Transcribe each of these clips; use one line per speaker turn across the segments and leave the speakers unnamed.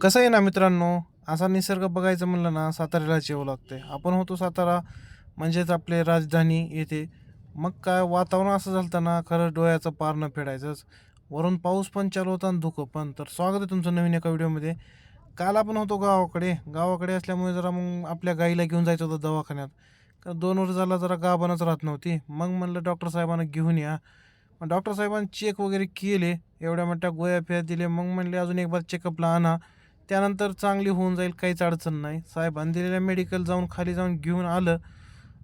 कसं आहे ना मित्रांनो, असा निसर्ग बघायचं म्हणलं ना साताऱ्यालाच यावं लागतंय. आपण होतो सातारा म्हणजेच आपली राजधानी येथे. मग काय वातावरण असं झालं ना खरंच डोळ्याचं पार न फेडायचंच. वरून पाऊस पण चालू होता आणि धुकं पण. तर स्वागत आहे तुमचं नवीन एका व्हिडिओमध्ये. काल आपण होतो गावाकडे. गावाकडे असल्यामुळे जरा मग आपल्या गाईला घेऊन जायचं होतं दवाखान्यात. कारण 2 वर्ष झाला जरा गाभणच राहत नव्हती. मग म्हणलं डॉक्टर साहेबांना घेऊन या. मग डॉक्टर साहेबांनी चेक वगैरे केले. एवढ्या मोठ्या गोळ्या-फिया दिल्या. मग म्हणले अजून एक बार चेकअपला आणा. त्यानंतर चांगली होऊन जाईल, काहीच अडचण नाही. साहेबांनी दिलेल्या मेडिकल जाऊन खाली जाऊन घेऊन आलं.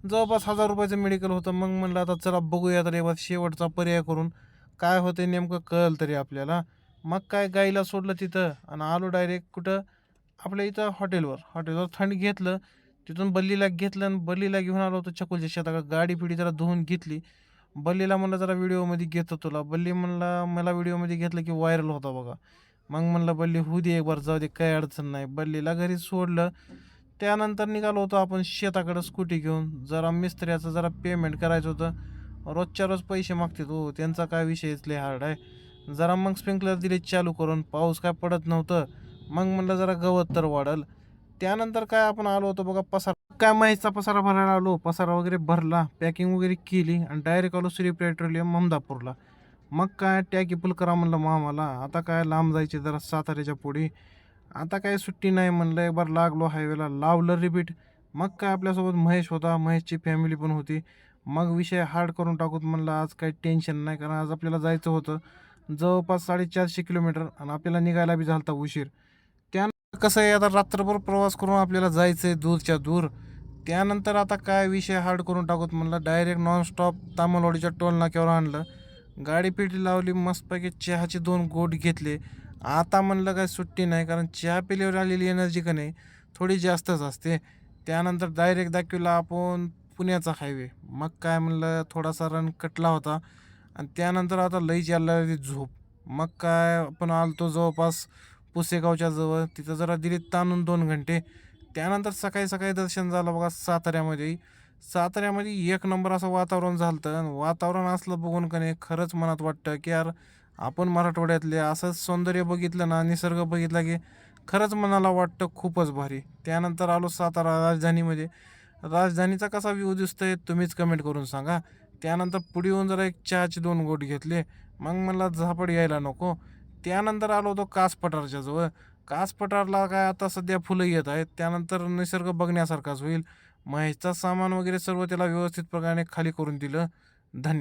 जवळपास ₹1000 मेडिकल होतं. मग म्हणलं आता चला बघूया तर एकबार शेवटचा पर्याय करून. काय होतंय नेमकं कळेल तरी आपल्याला. मग काय गाईला सोडलं तिथं आणि आलो डायरेक्ट कुठं आपल्या इथं हॉटेलवर थंड घेतलं. तिथून बल्लीला घेतलं आणि बल्लीला घेऊन आलो होतो छकुलच्या शेताकडे. गाडी-बिडी जरा धुवून घेतली. बल्लीला म्हणलं जरा व्हिडिओमध्ये घेतो तुला. बल्ली म्हणला मला व्हिडिओमध्ये घेतलं की व्हायरल होता बघा. मग म्हणलं बल्ली होऊ दे एक बार जाऊ दे काही अडचण नाही. बल्लीला घरी सोडलं. त्यानंतर निघालो होतो आपण शेताकडं स्कूटी घेऊन. जरा मिस्त्रीचं जरा पेमेंट करायचं होतं. रोजच्या रोज पैसे मागतात हो. त्यांचा काय विषयच लय हार्ड आहे. जरा मग स्प्रिंकलर दिले चालू करून. पाऊस काय पडत नव्हतं. मग म्हणलं जरा गवत तर वाढेल. त्यानंतर काय आपण आलो होतो बघा पसारा काय म्हैसचा पसारा भरायला आलो. पसारा वगैरे भरला, पॅकिंग वगैरे केली आणि डायरेक्ट आलो श्री पेट्रोलियम ममदापूरला. मग काय टॅगी फुल करा म्हणलं मामाला. आता काय लांब जायचे जरा साताऱ्याच्या पुढे. आता काय सुट्टी नाही म्हणलं एक बार लागलो हायवेला. लावलं रिपीट. मग काय आपल्यासोबत महेश होता. महेशची फॅमिली पण होती. मग विषय हार्ड करून टाकूत म्हणलं आज काही टेन्शन नाही. कारण आज आपल्याला जायचं होतं जवळपास 450 किलोमीटर आणि आपल्याला निघायला बी झाला उशीर. त्यानंतर कसं आहे आता रात्रभर प्रवास करून आपल्याला जायचं आहे दूरच्या दूर. त्यानंतर आता काय विषय हार्ड करून टाकूत म्हणलं डायरेक्ट नॉनस्टॉप तामलवाडीच्या टोल नाक्यावर आणलं. गाडी पेटी लावली मस्तपैकी चहाचे 2 घोट घेतले. आता म्हणलं काय सुट्टी नाही कारण चहा पिल्यावर आलेली एनर्जी का नाही थोडी जास्तच असते. त्यानंतर डायरेक्ट दाखवला आपण पुण्याचा हायवे. मग काय म्हणलं थोडासा रन कटला होता आणि त्यानंतर आता लईच यायला लागली झोप. मग काय आपण आलतो जवळपास पुसेगावच्या जवळ. तिथं जरा दिली ताणून 2 घंटे. त्यानंतर सकाळी सकाळी दर्शन झालं बघा साताऱ्यामध्ये. साताऱ्यामध्ये एक नंबर असं वातावरण झालं आणि वातावरण असलं बघून का नाही खरंच मनात वाटतं की यार आपण मराठवाड्यातले असंच सौंदर्य बघितलं ना निसर्ग बघितला की खरंच मनाला वाटतं खूपच भारी. त्यानंतर आलो सातारा राजधानीमध्ये. राजधानीचा कसा व्ह्यू दिसतोय तुम्हीच कमेंट करून सांगा. त्यानंतर पुढे येऊन जरा एक चहाचे 2 घोट घेतले. मग मला झापड यायला नको. त्यानंतर आलो होतो कास पठारच्या जवळ. कास पठारला काय आता सध्या फुलं येत आहेत. त्यानंतर निसर्ग बघण्यासारखाच होईल. मग ह्याचं सामान वगैरे सर्व त्याला व्यवस्थित प्रकारे खाली करून दिलं. धन्यवाद.